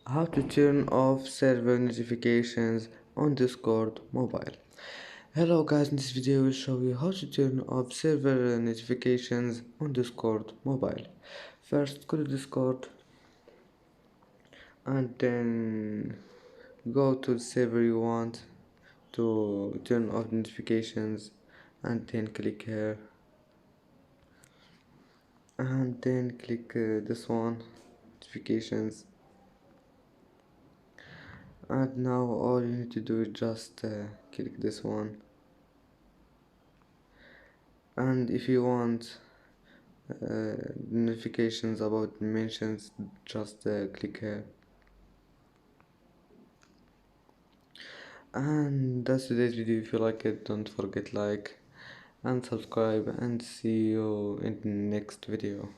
How to turn off server notifications on Discord mobile. Hello guys, in this video I will show you how to turn off server notifications on Discord mobile. First go to Discord and then go to the server you want to turn off notifications and then click here and then click this one, notifications. And now all you need to do is just click this one, and if you want notifications about mentions, just click here. And that's today's video. If you like it, don't forget like and subscribe, and see you in the next video.